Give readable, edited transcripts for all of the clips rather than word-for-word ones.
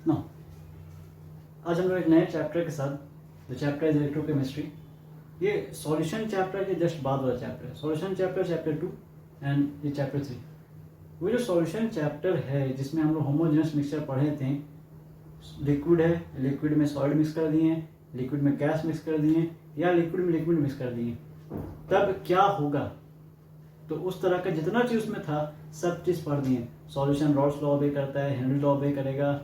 No, आज हम लोग एक नए चैप्टर के साथ, द चैप्टर इज इलेक्ट्रोकेमिस्ट्री। ये सॉल्यूशन चैप्टर के जस्ट बाद वाला चैप्टर है। सॉल्यूशन चैप्टर 2 एंड ये चैप्टर 3। वो जो सॉल्यूशन चैप्टर है जिसमें हम लोग होमोजेनस मिक्सचर पढ़े थे, लिक्विड है, लिक्विड में सॉलिड मिक्स कर दिए, लिक्विड में गैस मिक्स कर दिए, या लिक्विड में लिक्विड मिक्स कर दिए, तब क्या होगा। तो उस तरह का जितना चीज उसमें था सब चीज पढ़ दिए। सॉल्यूशन रॉल्स लॉ ओबे करता है, हेनरी लॉ ओबे करेगा,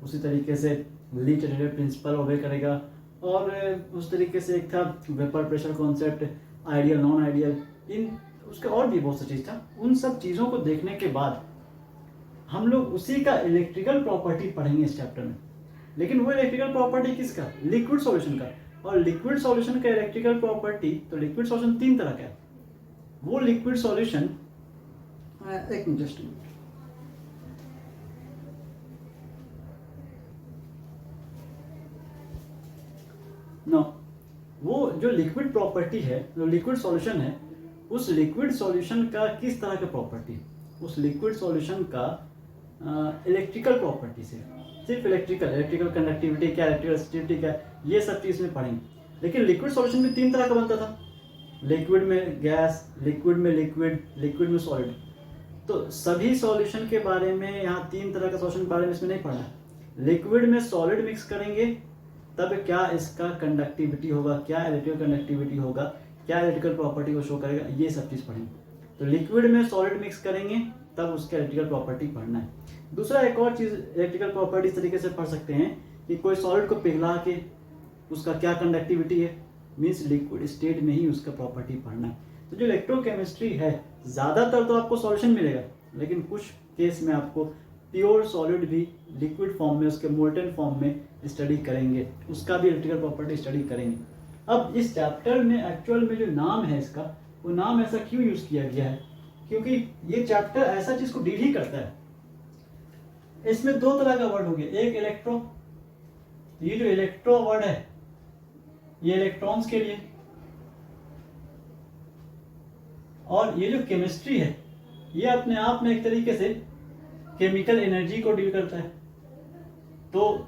उसी तरीके से ली चैटर्जी प्रिंसिपल ओबे करेगा, और उस तरीके से एक था vapour pressure concept, ideal non ideal, इन उसका और भी बहुत सा चीज था। उन सब चीजों को देखने के बाद हम लोग उसी का इलेक्ट्रिकल प्रॉपर्टी पढ़ेंगे इस चैप्टर में। लेकिन वो इलेक्ट्रिकल प्रॉपर्टी किसका? लिक्विड सॉल्यूशन का। और लिक्विड सॉल्यूशन का इलेक्ट्रिकल प्रॉपर्टी, तो लिक्विड सॉल्यूशन 3 तरह का है। वो लिक्विड सॉल्यूशन, एक मिनट, जस्ट नो, वो जो लिक्विड प्रॉपर्टी है, जो लिक्विड सॉल्यूशन है, उस लिक्विड सॉल्यूशन का किस तरह का प्रॉपर्टी, उस लिक्विड सॉल्यूशन का इलेक्ट्रिकल प्रॉपर्टी से, सिर्फ इलेक्ट्रिकल कंडक्टिविटी क्या, इलेक्ट्रिकल स्टेबिलिटी क्या, ये सब चीज में पढ़ेंगे। लेकिन लिक्विड सॉल्यूशन भी 3 तरह का बनता था, लिक्विड में गैस, लिक्विड में लिक्विड, लिक्विड में सॉलिड। तो सभी सॉल्यूशन के बारे में, यहाँ 3 तरह का सॉल्यूशन के बारे में इसमें नहीं पढ़ना है। लिक्विड में सॉलिड मिक्स करेंगे तब क्या इसका कंडक्टिविटी होगा, क्या इलेक्ट्रिकल कंडक्टिविटी होगा, क्या इलेक्ट्रिकल प्रॉपर्टी को शो करेगा, ये सब चीज पढ़ेंगे। तो लिक्विड में सॉलिड मिक्स करेंगे तब उसका इलेक्ट्रिकल प्रॉपर्टी पढ़ना है। दूसरा एक और चीज इलेक्ट्रिकल प्रॉपर्टी इस तरीके से पढ़ सकते हैं कि कोई सॉलिड को पिघला के उसका क्या कंडक्टिविटी है, मीन्स लिक्विड स्टेट में ही उसका प्रॉपर्टी पढ़ना है। तो जो इलेक्ट्रोकेमिस्ट्री है, ज्यादातर तो आपको सॉल्यूशन मिलेगा, लेकिन कुछ केस में आपको प्योर सॉलिड भी लिक्विड फॉर्म में, उसके मोल्टेन फॉर्म में स्टडी करेंगे, उसका भी इलेक्ट्रिकल प्रॉपर्टी स्टडी करेंगे। अब इस चैप्टर में एक्चुअल में जो नाम है इसका, वो नाम ऐसा क्यों यूज किया गया है, क्योंकि ये चैप्टर ऐसा चीज को डील ही करता है। इसमें 2 तरह का वर्ड हो गया, एक इलेक्ट्रो, ये जो इलेक्ट्रो वर्ड है ये इलेक्ट्रॉन्स के लिए, और ये जो केमिस्ट्री है ये अपने आप में एक तरीके से केमिकल एनर्जी को डील करता है। तो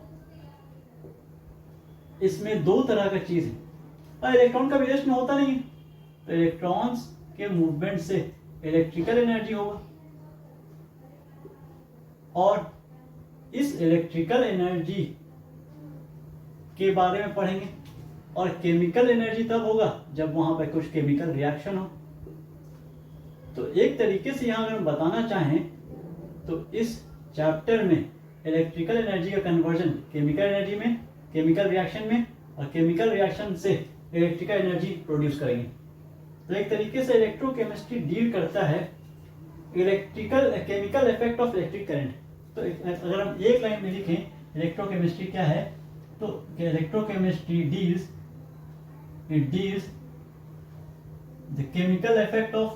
इसमें 2 तरह का चीज है, और इलेक्ट्रॉन का रेस्ट में होता नहीं है, तो इलेक्ट्रॉन्स के मूवमेंट से इलेक्ट्रिकल एनर्जी होगा, और इस इलेक्ट्रिकल एनर्जी के बारे में पढ़ेंगे। और केमिकल एनर्जी तब होगा जब वहां पर कुछ केमिकल रिएक्शन हो। तो एक तरीके से यहां अगर हम बताना चाहें तो इस चैप्टर में इलेक्ट्रिकल एनर्जी का कन्वर्जन केमिकल एनर्जी में, केमिकल रिएक्शन में, और केमिकल रिएक्शन से इलेक्ट्रिकल एनर्जी प्रोड्यूस करेंगे। तो एक तरीके से इलेक्ट्रोकेमिस्ट्री डील करता है chemical effect of electric current. तो अगर हम एक लाइन में लिखें इलेक्ट्रोकेमिस्ट्री क्या है, तो electrochemistry deals the chemical effect of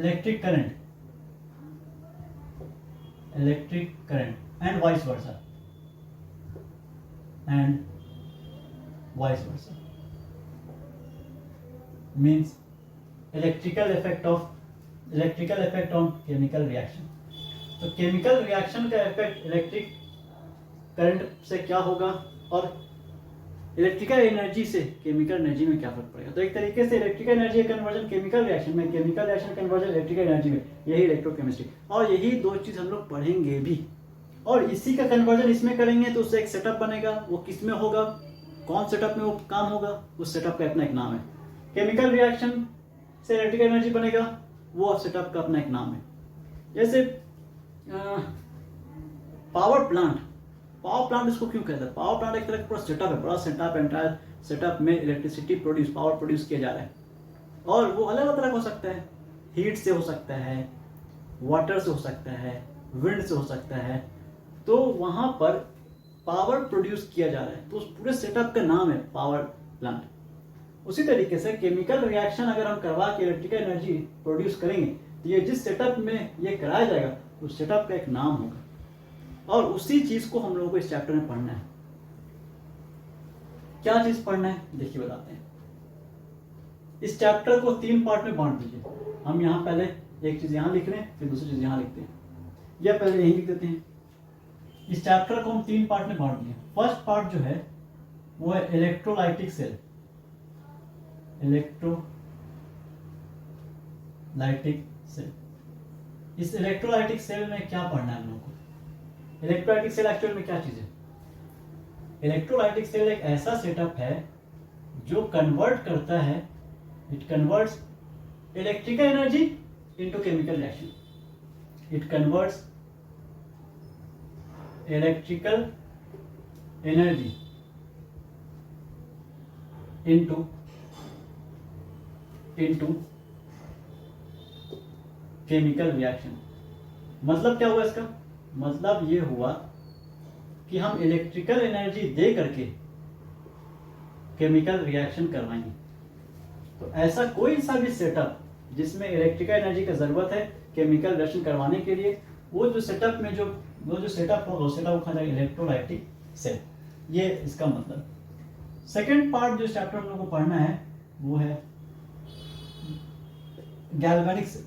electric current and vice versa, means electrical effect on chemical reaction। तो केमिकल रिएक्शन का इफेक्ट इलेक्ट्रिक करंट से क्या होगा, और इलेक्ट्रिकल एनर्जी से केमिकल एनर्जी में क्या फर्क पड़ेगा। तो एक तरीके से इलेक्ट्रिकल एनर्जी का कन्वर्जन केमिकल रिएक्शन में, chemical reaction conversion electrical energy में, यही इलेक्ट्रोकेमिस्ट्री। और यही 2 चीज हम लोग पढ़ेंगे भी, और इसी का कन्वर्जन इसमें करेंगे तो उससे एक सेटअप बनेगा। वो किस में होगा, कौन सेटअप में वो काम होगा, उस सेटअप का अपना एक नाम है। केमिकल रिएक्शन से इलेक्ट्रिकल एनर्जी बनेगा, वो सेटअप का अपना एक नाम है। जैसे पावर प्लांट इसको क्यों कहते हैं? पावर प्लांट एक तरह का पूरा सेटअप है, बड़ा सेटअप, एंटायर सेटअप में इलेक्ट्रिसिटी पावर प्रोड्यूस किया जा रहा है। और वो अलग अलग तरह का हो सकता है, हीट से हो सकता है, वाटर से हो सकता है, विंड से हो सकता है। तो वहां पर पावर प्रोड्यूस किया जा रहा है, तो उस पूरे सेटअप का नाम है पावर प्लांट। उसी तरीके से केमिकल रिएक्शन अगर हम करवा के इलेक्ट्रिकल एनर्जी प्रोड्यूस करेंगे, तो ये जिस सेटअप में ये कराया जाएगा उस सेटअप का एक नाम होगा, और उसी चीज को हम लोगों को इस चैप्टर में पढ़ना है। क्या चीज पढ़ना है देखिए बताते हैं। इस चैप्टर को 3 पार्ट में बांट दीजिए। हम यहाँ पहले एक चीज़ यहाँ लिख रहे हैं, फिर दूसरी चीज़ यहाँ लिखते हैं, या पहले यहीं लिख देते हैं। इस चैप्टर को हम 3 पार्ट में बांट दिए। फर्स्ट पार्ट जो है वो है इलेक्ट्रोलाइटिक सेल। इलेक्ट्रोलाइटिक सेल, इस इलेक्ट्रोलाइटिक सेल में क्या पढ़ना है हम लोगों को? इलेक्ट्रोलाइटिक सेल एक्चुअल में क्या चीज़ है? इलेक्ट्रोलाइटिक सेल एक ऐसा सेटअप है जो कन्वर्ट करता है, it converts electrical energy into chemical reaction. It converts electrical energy into chemical reaction. मतलब क्या हुआ इसका? मतलब ये हुआ कि हम इलेक्ट्रिकल एनर्जी दे करके केमिकल रिएक्शन करवाएंगे। तो ऐसा कोई सा भी सेटअप जिसमें इलेक्ट्रिकल एनर्जी की जरूरत है केमिकल रिएक्शन करवाने के लिए, वो जो सेटअप में वो जो सेटअप होगा वो सेटअप कहा जाएगा इलेक्ट्रोलाइटिक सेल। ये इसका मतलब। सेकेंड पार्ट जो चैप्टर हम लोग को पढ़ना है वो है गैल्वेनिक सेल।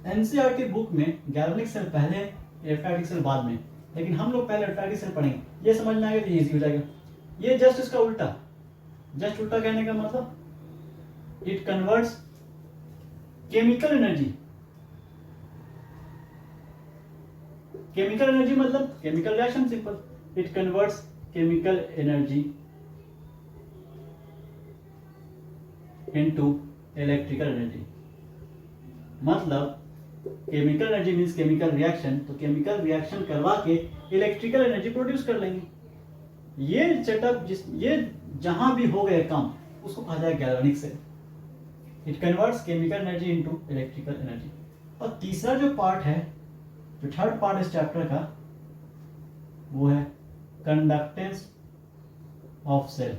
एनसीईआरटी बुक में गैल्वेनिक सेल पहले, इलेक्ट्रोलाइटिक सेल बाद में, लेकिन हम लोग पहले इलेक्ट्रोलाइटिक सेल पढ़ेंगे। ये समझ में आएगा तो इजी हो जाएगा। ये जस्ट इसका उल्टा, जस्ट उल्टा कहने का मतलब it converts chemical energy. Chemical energy मतलब chemical reaction, simple. It converts chemical energy into electrical energy. मतलब chemical energy means chemical reaction, तो केमिकल रिएक्शन करवा के इलेक्ट्रिकल एनर्जी प्रोड्यूस कर लेंगे। ये सेटअप ये जहां भी हो गए काम उसको कहा जाए galvanic cell. It converts chemical energy into electrical energy. और तीसरा जो पार्ट है, जो थर्ड पार्ट इस चैप्टर का, वो है कंडक्टेंस ऑफ सेल।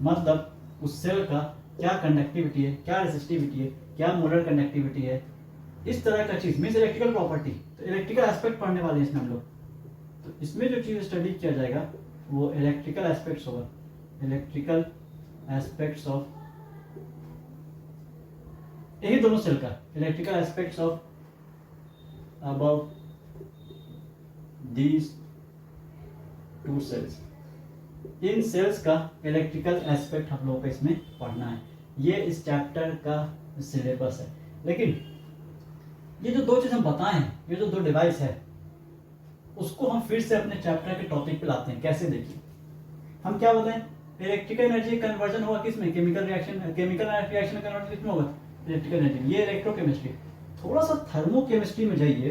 मतलब उस सेल का क्या कंडक्टिविटी है, क्या रेसिस्टिविटी है, क्या मोलर कंडक्टिविटी है, इस तरह का चीज मीन्स इलेक्ट्रिकल प्रॉपर्टी। तो इलेक्ट्रिकल एस्पेक्ट पढ़ने वाले हैं इसमें हम लोग। तो इसमें जो चीज स्टडी किया जाएगा वो इलेक्ट्रिकल एस्पेक्ट्स होगा, इलेक्ट्रिकल एस्पेक्ट्स ऑफ, यही दोनों सेल का, electrical aspects of above these two cells. इन सेल्स का इलेक्ट्रिकल एस्पेक्ट हम लोगों को इसमें पढ़ना है। ये इस चैप्टर का सिलेबस है। लेकिन ये जो दो चीज हम बताए हैं, ये जो दो डिवाइस है, उसको हम फिर से अपने चैप्टर के टॉपिक पे लाते हैं। कैसे? देखिए, हम क्या बताएं, इलेक्ट्रिकल एनर्जी कन्वर्जन होगा किसमें? Chemical reaction. Chemical reaction conversion किसमें होगा? Electrical energy. ये इलेक्ट्रोकेमिस्ट्री। थोड़ा सा थर्मोकेमिस्ट्री में जाइए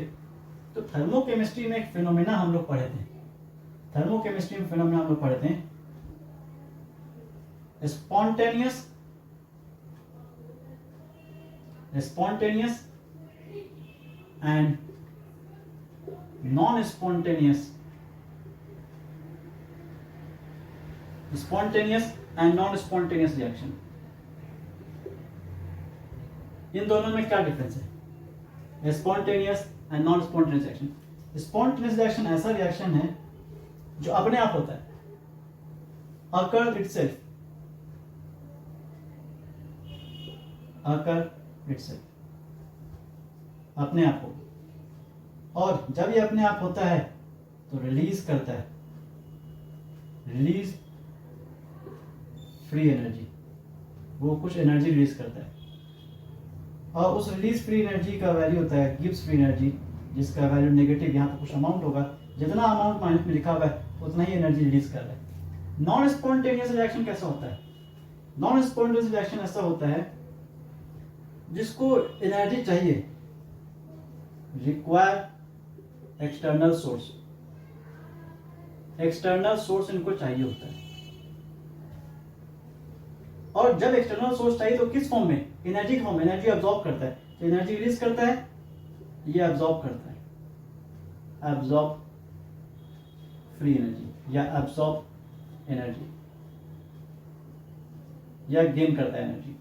तो थर्मोकेमिस्ट्री में एक फिनोमेना हम लोग पढ़े थे। थर्मोकेमिस्ट्री में फिनोमेना हम लोग पढ़े थे spontaneous and non spontaneous, spontaneous and non spontaneous reaction. इन दोनों में क्या डिफरेंस है? Spontaneous and non spontaneous reaction. Spontaneous reaction ऐसा रिएक्शन है जो अपने आप होता है, अकर इटसेल्फ, अकर इटसेल्फ, अपने आप हो। और जब ये अपने आप होता है तो रिलीज करता है, रिलीज फ्री एनर्जी, वो कुछ एनर्जी रिलीज करता है। और उस रिलीज फ्री एनर्जी का वैल्यू होता है गिब्स फ्री एनर्जी, जिसका वैल्यू नेगेटिव, यहाँ पर कुछ अमाउंट होगा, जितना अमाउंट माइनस में लिखा हुआ है उतना ही एनर्जी रिलीज कर रहा है। नॉन स्पॉन्टेनियस रिएक्शन कैसा होता है? नॉन स्पॉन्टेनियस रिएक्शन ऐसा होता है जिसको एनर्जी चाहिए, require external source, external source इनको चाहिए होता है। और जब एक्सटर्नल सोर्स चाहिए तो किस फॉर्म में? एनर्जी फॉर्म में। एनर्जी अब्सॉर्ब करता है, तो एनर्जी रिलीज करता है, ये अब्सॉर्ब करता है, अब्सॉर्ब फ्री एनर्जी या अब्सॉर्ब एनर्जी, या गेन करता है एनर्जी।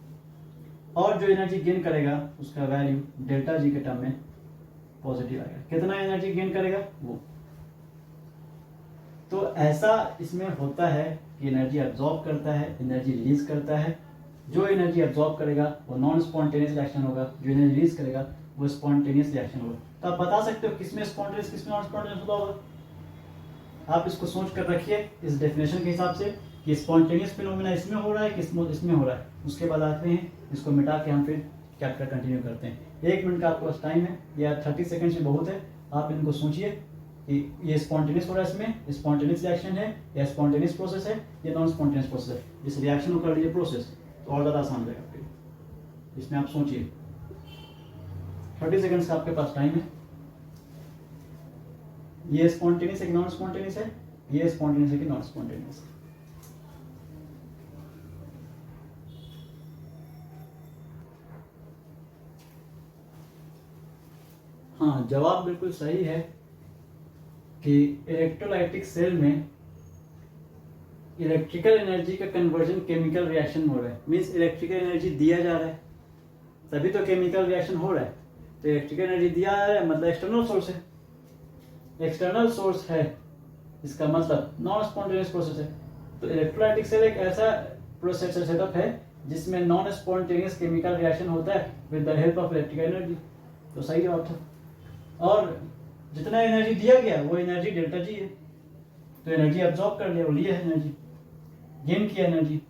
और जो एनर्जी गेन करेगा उसका वैल्यू डेल्टा जी के टर्म में पॉजिटिव आएगा। कितना एनर्जी गेन करेगा वो। तो ऐसा इसमें होता है कि एनर्जी अब्सॉर्ब करता है, एनर्जी रिलीज करता है, जो एनर्जी एब्जॉर्ब करेगा वो नॉन स्पॉन्टेनियस रिएक्शन होगा, जो एनर्जी रिलीज करेगा वो स्पॉन्टेनियस रिएक्शन होगा। तो आप बता सकते हो किसमें स्पॉन्टेनियस किसमें नॉन स्पॉन्टेनियस होगा। आप इसको सोच कर रखिए इस डेफिनेशन के हिसाब से कि स्पॉन्टेनियस फिनोमेना इसमें हो रहा है कि इसमें हो रहा है। उसके बाद आते हैं इसको मिटा के हम फिर चैप्टर कंटिन्यू करते हैं। 1 मिनट का आपके पास टाइम है या 30 सेकेंड्स में बहुत है। आप इनको सोचिए कि ये स्पॉन्टेनियस हो रहा है, इसमें स्पॉन्टेनियस रिएक्शन है या स्पॉन्टेनियस प्रोसेस है या नॉन स्पॉन्टेनियस प्रोसेस है। इस रिएक्शन को कर लीजिए प्रोसेस, तो और ज़्यादा आसान हो जाएगा फिर। इसमें आप सोचिए 30 सेकेंड्स का आपके पास टाइम है। ये स्पॉन्टेनियस है कि नॉन स्पॉन्टेनियस है, ये स्पॉन्टेनियस है कि नॉन स्पॉन्टेनियस है। हाँ, जवाब बिल्कुल सही है कि इलेक्ट्रोलाइटिक सेल में इलेक्ट्रिकल एनर्जी का कन्वर्जन केमिकल रिएक्शन हो रहा है। मीन्स इलेक्ट्रिकल एनर्जी दिया जा रहा है तभी तो केमिकल रिएक्शन हो रहा है। तो इलेक्ट्रिकल एनर्जी दिया जा रहा है मतलब एक्सटर्नल सोर्स है। एक्सटर्नल सोर्स है इसका मतलब नॉन स्पॉन्टेनियस प्रोसेस है। तो इलेक्ट्रोलाइटिक सेल एक ऐसा प्रोसेस सेटअप है जिसमें नॉन स्पॉन्टेनियस केमिकल रिएक्शन होता है with the help of electrical energy. तो सही जवाब था। और जितना एनर्जी दिया गया वो एनर्जी डेल्टा जी है। तो एनर्जी एब्जॉर्ब कर लिया, वो लिया है एनर्जी, गेन किया एनर्जी।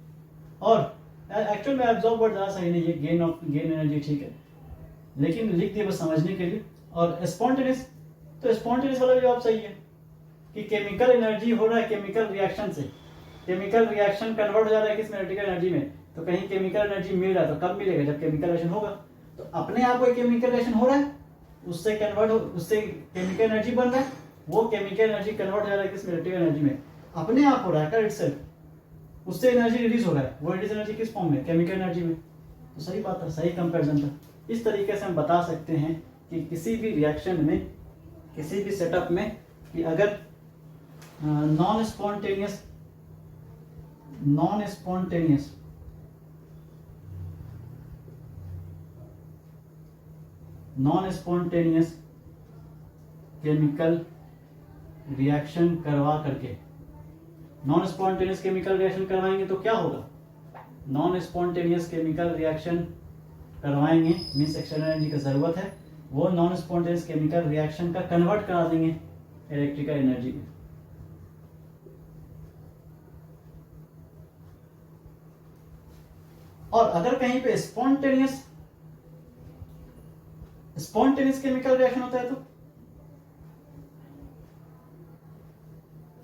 और एक्चुअल में एब्जॉर्ब वर्ड ज़्यादा सही नहीं है, गेन एनर्जी ठीक है, लेकिन लिख दिया बस समझने के लिए। और स्पॉन्टेनियस, तो स्पॉन्टेनियस वाला जवाब सही है कि केमिकल एनर्जी हो रहा है केमिकल रिएक्शन से। केमिकल रिएक्शन कन्वर्ट हो जा रहा है किसमें, इलेक्ट्रिकल एनर्जी में। तो कहीं केमिकल एनर्जी मिल रहा है तो कब मिलेगा, जब केमिकल रिएक्शन होगा। तो अपने आप कोई केमिकल रिएक्शन हो रहा है, उससे कन्वर्ट हो, उससे केमिकल एनर्जी बन रहा है, वो केमिकल एनर्जी कन्वर्ट हो जा रहा है किसमें, इलेक्ट्रिकल एनर्जी में। अपने आप हो रहा है कर इटसेल्फ, उससे एनर्जी रिलीज हो रहा है। वो रिलीज एनर्जी किस फॉर्म में, केमिकल एनर्जी में। तो सही बात है, सही कंपैरिजन था। इस तरीके से हम बता सकते हैं कि किसी भी रिएक्शन में, किसी भी सेटअप में, कि अगर नॉन स्पॉन्टेनियस केमिकल रिएक्शन करवा करके, नॉन स्पॉन्टेनियस केमिकल रिएक्शन करवाएंगे तो क्या होगा, नॉन स्पॉन्टेनियस केमिकल रिएक्शन करवाएंगे मीन्स एक्सटर्नल एनर्जी की जरूरत है, वो नॉन स्पॉन्टेनियस केमिकल रिएक्शन का कन्वर्ट करा देंगे इलेक्ट्रिकल एनर्जी में। और अगर कहीं पे स्पॉन्टेनियस केमिकल रिएक्शन होता है तो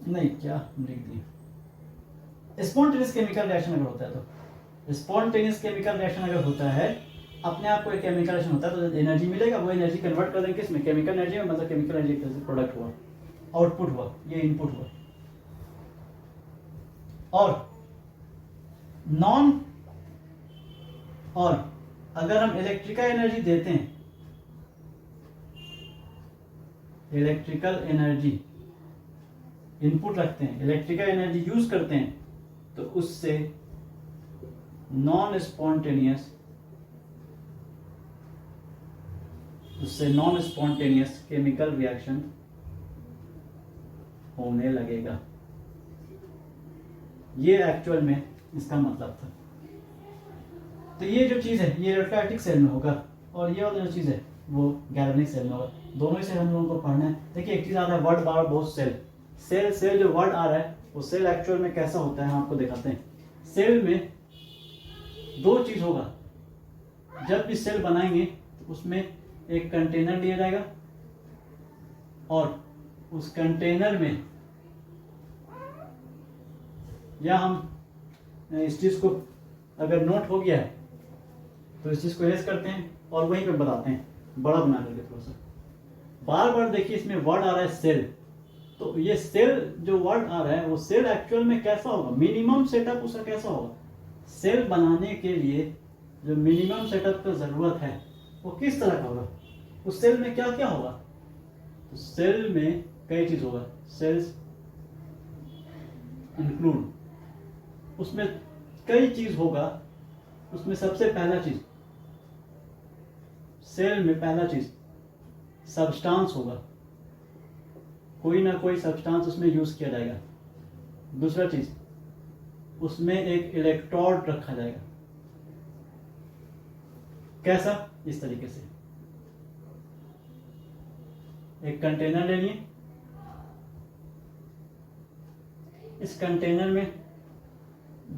नहीं, क्या लिख दिया, स्पॉन्टेनियस केमिकल रिएक्शन अगर होता है तो, स्पॉन्टेनियस केमिकल रिएक्शन अगर होता है, अपने आप कोई केमिकल रिएक्शन होता है तो एनर्जी मिलेगा, वो एनर्जी कन्वर्ट कर देंगे किसमें, केमिकल एनर्जी में। मतलब केमिकल एनर्जी का प्रोडक्ट हुआ, आउटपुट हुआ, ये इनपुट हुआ। और अगर हम इलेक्ट्रिकल एनर्जी देते हैं, इलेक्ट्रिकल एनर्जी इनपुट रखते हैं, इलेक्ट्रिकल एनर्जी यूज करते हैं, तो उससे नॉन स्पॉन्टेनियस केमिकल रिएक्शन होने लगेगा। ये एक्चुअल में इसका मतलब था। तो ये जो चीज है ये इलेक्ट्रोलाइटिक सेल में होगा, और ये वाला जो चीज है वो गैल्वेनिक सेल में होगा। दोनों ही सेल हम लोगों को पढ़ना है। देखिए एक चीज आ रहा है वर्ड बार बहुत सेल जो वर्ड आ रहा है वो सेल एक्चुअल में कैसा होता है हम आपको दिखाते हैं। सेल में दो चीज होगा, जब भी सेल बनाएंगे तो उसमें एक कंटेनर लिया जाएगा, और उस कंटेनर में, या हम इस चीज को अगर नोट हो गया है तो इस चीज को एरेज करते हैं और वहीं पे बताते हैं बड़ा बना करके थोड़ा सा। बार बार देखिए इसमें वर्ड आ रहा है सेल, तो ये सेल जो वर्ड आ रहा है वो सेल एक्चुअल में कैसा होगा, मिनिमम सेटअप उसका कैसा होगा। सेल बनाने के लिए जो मिनिमम सेटअप का जरूरत है वो किस तरह का होगा, उस सेल में क्या क्या होगा। तो सेल में कई चीज होगा, सेल्स इंक्लूड, उसमें कई चीज होगा। उसमें सबसे पहला चीज, सेल में पहला चीज सब्सटेंस होगा, कोई ना कोई सब्सटेंस उसमें यूज किया जाएगा। दूसरा चीज, उसमें एक इलेक्ट्रोड रखा जाएगा, कैसा? इस तरीके से एक कंटेनर ले लिए, इस कंटेनर में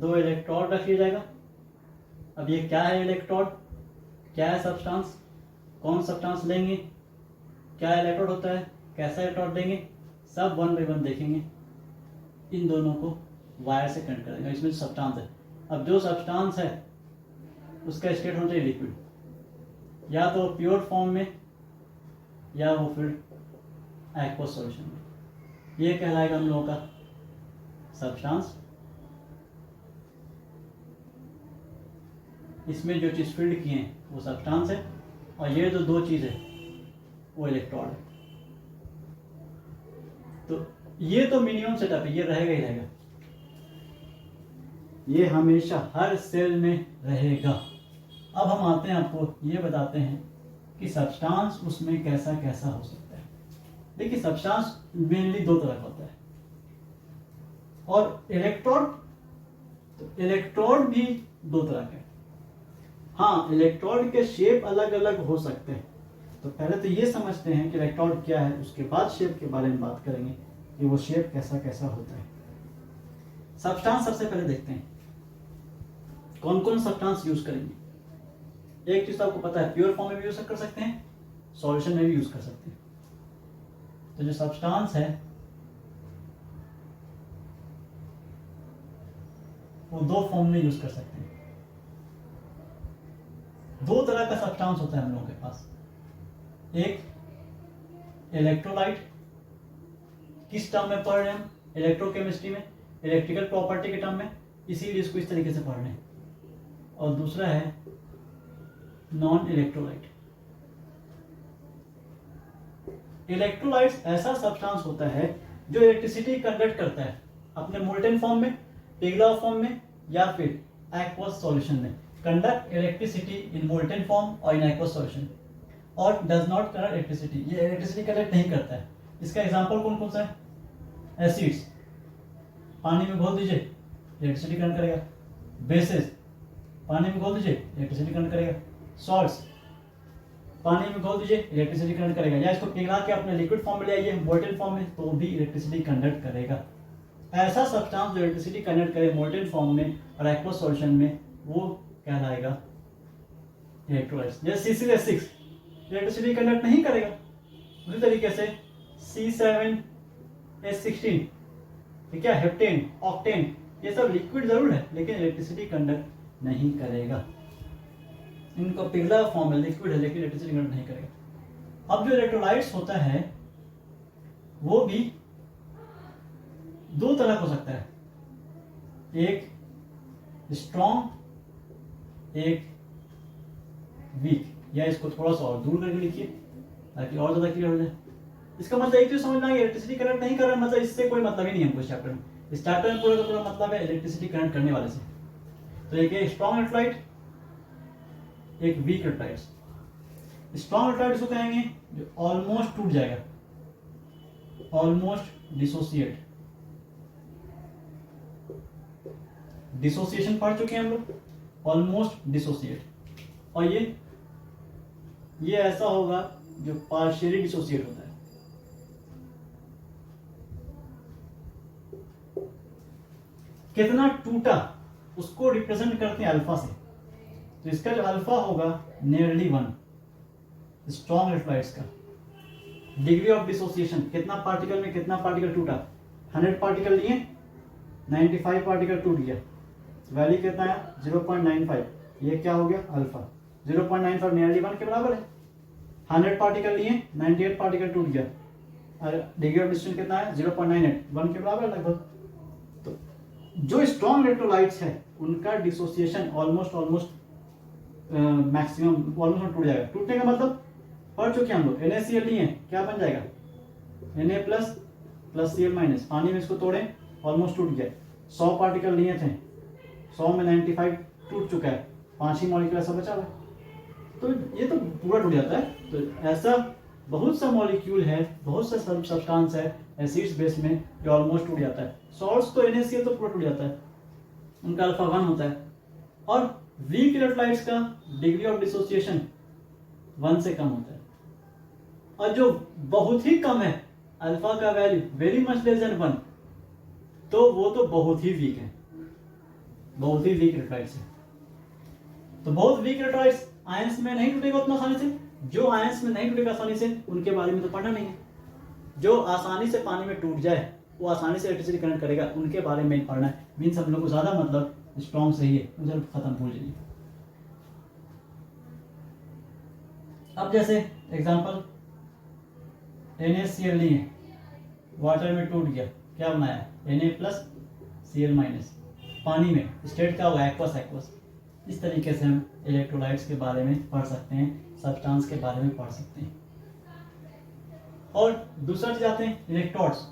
2 इलेक्ट्रोड रख लिया जाएगा। अब ये क्या है इलेक्ट्रोड, क्या है सब्सटेंस, कौन सब्सटेंस लेंगे, क्या इलेक्ट्रोड होता है, कैसा इलेक्ट्रोड देंगे, सब 1 बाय 1 देखेंगे। इन दोनों को वायर से कनेक्ट करेंगे। इसमें जो सब्सटेंस है, अब जो सब्सटेंस है उसका स्टेट होना चाहिए लिक्विड, या तो प्योर फॉर्म में या वो फिर एक्वस सॉल्यूशन में। ये कहलाएगा हम लोगों का सब्सटेंस। इसमें जो चीज़ फील्ड किए हैं वो सब्सटेंस है, और ये जो 2 चीज़ है वो इलेक्ट्रॉन है। तो ये तो मिनिमम सेटअप है, ये रहेगा ही रहेगा, ये हमेशा हर सेल में रहेगा। अब हम आते हैं, आपको ये बताते हैं कि सब्सटेंस उसमें कैसा कैसा हो सकता है। देखिए सब्सटेंस मेनली 2 तरह का होता है, और इलेक्ट्रोड, तो इलेक्ट्रोड भी 2 तरह के। हाँ, इलेक्ट्रोड के शेप अलग अलग हो सकते हैं। तो पहले तो ये समझते हैं कि इलेक्ट्रोड क्या है, उसके बाद शेप के बारे में बात करेंगे कि वो शेप कैसा कैसा होता है। सब्सटेंस सबसे पहले देखते हैं कौन कौन सब्सटेंस यूज करेंगे। एक चीज तो आपको पता है, प्योर फॉर्म में भी यूज कर सकते हैं, सॉल्यूशन में भी यूज कर सकते हैं। तो जो सब्सटेंस है वो 2 फॉर्म में यूज कर सकते हैं। 2 तरह का सब्सटेंस होता है हम लोगों के पास। एक इलेक्ट्रोलाइट, किस टर्म में पढ़ रहे हैं हम, इलेक्ट्रोकेमिस्ट्री में, इलेक्ट्रिकल प्रॉपर्टी के टर्म में, इसीलिए इसको इस तरीके से पढ़ रहे हैं। और दूसरा है नॉन इलेक्ट्रोलाइट। इलेक्ट्रोलाइट्स ऐसा सब्सटेंस होता है जो इलेक्ट्रिसिटी कंडक्ट करता है अपने मोल्टेन फॉर्म में, पिघला फॉर्म में, या फिर एक्वस सॉल्यूशन में। Conduct electricity in molten form और इन एक्वस सॉल्यूशन, और डज नॉट कंडक्ट इलेक्ट्रिसिटी, ये इलेक्ट्रिसिटी कंडक्ट नहीं करता है। इसका एग्जांपल कौन कौन सा है? एसिड्स, पानी में घोल दीजिए इलेक्ट्रिसिटी कंडक्ट करेगा। बेसेस, पानी में घोल दीजिए इलेक्ट्रिसिटी कंडक्ट करेगा। सॉल्ट्स, पानी में घोल दीजिए इलेक्ट्रिसिटी कंडक्ट करेगा। या इसको पिघला के अपने लिक्विड फॉर्म में ले आइए मोल्टेन फॉर्म में, तो भी इलेक्ट्रिसिटी कंडक्ट करेगा। ऐसा सब्सटेंस जो इलेक्ट्रिसिटी कंडक्ट करे मोल्टेन फॉर्म में और एक्वस सॉल्यूशन में, वो कहलाएगा इलेक्ट्रोलाइट्स। जैसे C6 इलेक्ट्रिसिटी कंडक्ट नहीं करेगा, उसी तरीके से C7H16, ठीक है, हेप्टेन, ऑक्टेन, ये सब लिक्विड जरूर है लेकिन इलेक्ट्रिसिटी कंडक्ट नहीं करेगा। इनका पिघला फॉर्म है, लिक्विड है लेकिन इलेक्ट्रिसिटी कंडक्ट नहीं करेगा। अब जो इलेक्ट्रोलाइट्स होता है वो भी 2 तरह का हो सकता है, एक स्ट्रॉन्ग, एक वीक। या इसको थोड़ा सा और दूर करके लिखिए ताकि और ज्यादा क्लियर हो जाए। इसका मतलब एक चीज समझना है, इलेक्ट्रिसिटी करंट नहीं कर रहा, मतलब इससे कोई मतलब ही नहीं है हमको इस चैप्टर में। इस चैप्टर में पूरा का पूरा मतलब है इलेक्ट्रिसिटी करंट करने वाले से। तो एक स्ट्रॉन्ग इलेक्ट्रोलाइट, एक वीक इलेक्ट्रोलाइट्स। स्ट्रॉन्ग इलेक्ट्रोलाइट इसको कहेंगे जो ऑलमोस्ट टूट जाएगा, ऑलमोस्ट डिसोसिएट। डिसोसिएशन पढ़ चुके हैं हम लोग, ऑलमोस्ट डिसोसिएट। और ये ऐसा होगा जो पार्शियली डिसोसिएट होता है। कितना टूटा उसको रिप्रेजेंट करते हैं अल्फा से। तो इसका जो अल्फा होगा नियरली 1 स्ट्रॉन्ग इलेक्ट्रोलाइट्स का। डिग्री ऑफ डिसोसिएशन, कितना पार्टिकल में कितना पार्टिकल टूटा, 100 पार्टिकल लिए 95 पार्टिकल टूट गया, वैल्यू कितना है 0.95। ये क्या हो गया अल्फा, 0.95 नियरली 1 के बराबर है। 100 पार्टिकल लिए 98 पार्टिकल टूट गया, और डिग्री ऑफ डिसोसिएशन कितना है 0.98, 1 के बराबर लगभग। तो जो स्ट्रॉन्ग इलेक्ट्रोलाइट्स है उनका डिसोसिएशन ऑलमोस्ट मैक्सिमम ऑलमोस्ट टूट जाएगा। टूटने का मतलब पढ़ चुके हम लोग, NaCl लिए क्या बन जाएगा Na प्लस Cl माइनस, पानी में इसको तोड़े ऑलमोस्ट टूट गया। 100 पार्टिकल लिए थे, 100 में 95 टूट चुका है, 5 ही मॉलिक्यूल ऐसा बचा हुआ है। तो ये तो पूरा टूट जाता है। तो ऐसा बहुत सा मॉलिक्यूल है, बहुत सा सब्सटेंस है एसिड्स बेस में जो ऑलमोस्ट टूट जाता है। सॉल्ट्स तो NaCl तो पूरा टूट जाता है, उनका अल्फा 1 होता है। और वीक इलेक्ट्रोलाइट्स का डिग्री ऑफ डिसोसिएशन 1 से कम होता है, और जो बहुत ही कम है अल्फा का value very much less than 1, तो वो तो बहुत ही वीक है, बहुत ही वीक इलेक्ट्रोलाइट्स है। तो बहुत वीक इलेक्ट्रोलाइट्स आयंस में नहीं टूटेगा उतना आसानी से, जो आयंस में नहीं टूटेगा आसानी से उनके बारे में तो पढ़ना नहीं है। जो आसानी से पानी में टूट जाए, वो आसानी से इलेक्ट्रिसिटी करंट करेगा, उनके बारे में पढ़ना है। मीन्स हम लोग को ज्यादा मतलब स्ट्रॉन्ग सही है, उधर खत्म भूल जाइए। अब जैसे एग्जांपल NaCl नहीं है, वाटर में टूट गया, क्या बनाया Na+Cl-, पानी में स्टेट क्या होगा एक्वस। इस तरीके से हम इलेक्ट्रोलाइट्स के बारे में पढ़ सकते हैं, सब्सटेंस के बारे में पढ़ सकते हैं। और दूसरा चीज आते हैं इलेक्ट्रोड्स।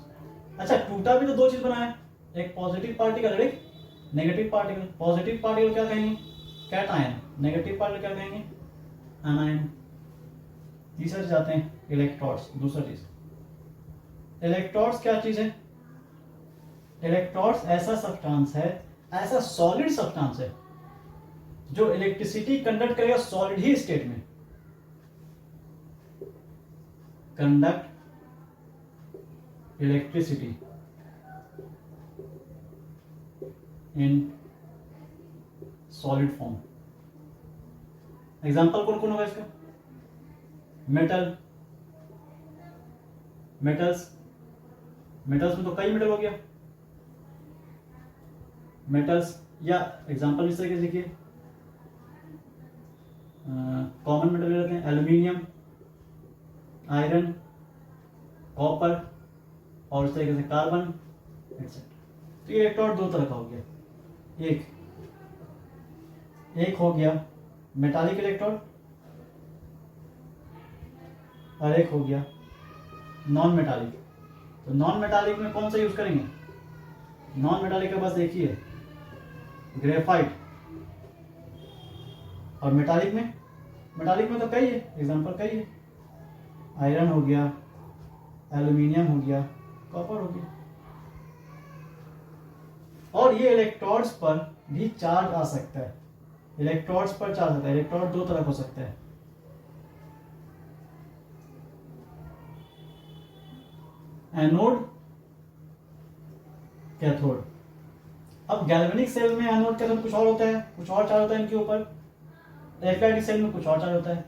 अच्छा, टूटा भी तो 2 चीज बनाया, एक पॉजिटिव पार्टिकल और एक नेगेटिव पार्टिकल। पॉजिटिव पार्टिकल क्या कहेंगे कैटायन, नेगेटिव पार्टिकल क्या कहेंगे एनायन। तीसरा चीज आते हैं इलेक्ट्रोड्स। दूसरा चीज इलेक्ट्रोड्स क्या चीज है, इलेक्ट्रोड्स ऐसा सब्सटेंस है, ऐसा सॉलिड सब्सटेंस है जो इलेक्ट्रिसिटी कंडक्ट करेगा सॉलिड ही स्टेट में, conduct electricity in solid form. Example कौन कौन होगा इसका, मेटल्स में तो कई मेटल हो गया मेटल्स, या एग्जांपल इस तरीके से देखिए कॉमन मेटल ले लेते हैं, एल्यूमिनियम, आयरन, कॉपर और इस तरीके से कार्बन एक्सेट्रा। तो ये इलेक्ट्रोड 2 तरह का हो गया, एक हो गया मेटालिक इलेक्ट्रोड और एक हो गया नॉन मेटालिक। तो नॉन मेटालिक में कौन सा यूज करेंगे, नॉन मेटालिक का बस एक ही है ग्रेफाइट, और मेटालिक में तो कई है, एग्जांपल कई है, आयरन हो गया, एल्यूमिनियम हो गया, कॉपर हो गया। और ये इलेक्ट्रोड्स पर भी चार्ज आ सकता है, इलेक्ट्रोड्स पर चार्ज आता है। इलेक्ट्रोड 2 तरह हो सकता है, एनोड, कैथोड। अब गैल्वेनिक सेल में एनोड कैथोड कुछ और होता है, कुछ और चार्ज होता है इनके ऊपर, इलेक्ट्रोलाइटिक सेल में कुछ और चार्ज होता है।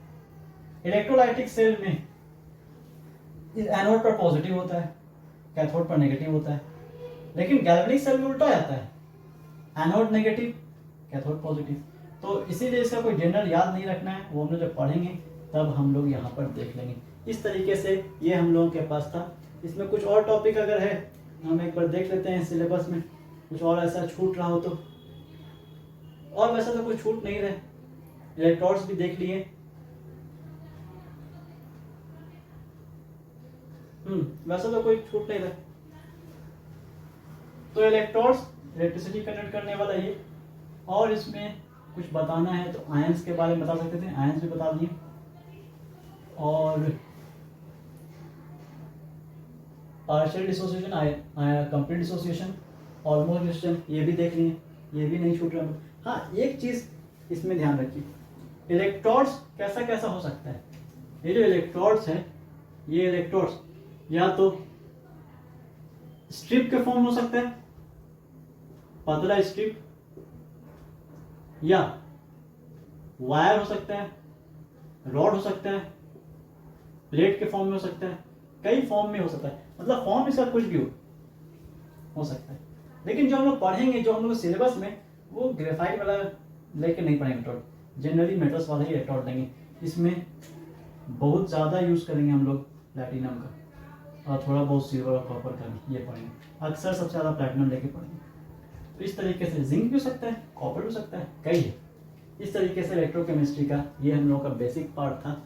इलेक्ट्रोलाइटिक सेल में एनोड पर पॉजिटिव होता है, कैथोड पर नेगेटिव होता है, लेकिन गैल्वेनिक सेल में उल्टा जाता है, एनोड नेगेटिव, कैथोड पॉजिटिव। तो इसीलिए इसका कोई जनरल याद नहीं रखना है, वो हम लोग जब पढ़ेंगे तब हम लोग यहाँ पर देख लेंगे। इस तरीके से ये हम लोगों के पास था। इसमें कुछ और टॉपिक अगर है हम एक बार देख लेते हैं सिलेबस में, कुछ और ऐसा छूट रहा हो तो। और वैसा तो कुछ छूट नहीं रहे, इलेक्ट्रोड्स भी देख लिए, वैसा तो कोई छूट नहीं रहा। तो इलेक्ट्रोड्स इलेक्ट्रिसिटी कंडक्ट करने वाला ये। और इसमें कुछ बताना है तो आयंस के बारे में बता सकते थे, आयंस भी बता दिए, और partial dissociation, complete dissociation, almost dissociation ये भी देख लिए, ये भी नहीं छूट रहा। हाँ, एक चीज इसमें ध्यान रखिए, इलेक्ट्रोड्स कैसा कैसा हो सकता है। ये जो इलेक्ट्रोड्स है, ये इलेक्ट्रोड्स या तो स्ट्रिप के फॉर्म हो सकता है, पतला स्ट्रिप, या वायर हो सकता है, रॉड हो सकता है, प्लेट के फॉर्म में हो सकता है, कई फॉर्म में हो सकता है, मतलब फॉर्म इसका कुछ भी हो सकता है। लेकिन जो हम लोग पढ़ेंगे, जो हम लोग सिलेबस में, वो ग्रेफाइट वाला लेके नहीं पढ़ेंगे इलेक्ट्रोड, जनरली मेटल्स वाला ही इलेक्ट्रोड लेंगे। इसमें बहुत ज़्यादा यूज़ करेंगे हम लोग प्लैटिनम का, और थोड़ा बहुत सिल्वर और कॉपर का भी ये पढ़ेंगे। अक्सर सबसे ज़्यादा प्लैटिनम लेके पढ़ेंगे। तो इस तरीके से जिंक भी हो सकता है, कॉपर भी हो सकता है, कई है। इस तरीके से इलेक्ट्रोकेमिस्ट्री का ये हम लोगों का बेसिक पार्ट था।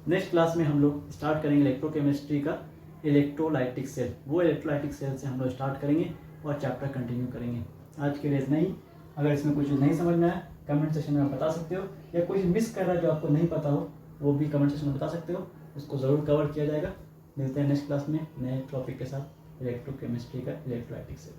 नेक्स्ट क्लास में हम लोग स्टार्ट करेंगे इलेक्ट्रोकेमिस्ट्री का इलेक्ट्रोलाइटिक सेल। वो इलेक्ट्रोलाइटिक सेल से हम लोग स्टार्ट करेंगे और चैप्टर कंटिन्यू करेंगे। आज के लिए इतना ही। अगर इसमें कुछ नहीं समझ में आया कमेंट सेक्शन में आप बता सकते हो, या कुछ मिस कर रहा है जो आपको नहीं पता हो वो भी कमेंट सेक्शन में बता सकते हो, उसको ज़रूर कवर किया जाएगा। मिलते हैं नेक्स्ट क्लास में नए टॉपिक के साथ, इलेक्ट्रोकेमिस्ट्री का इलेक्ट्रोलाइटिक सेल।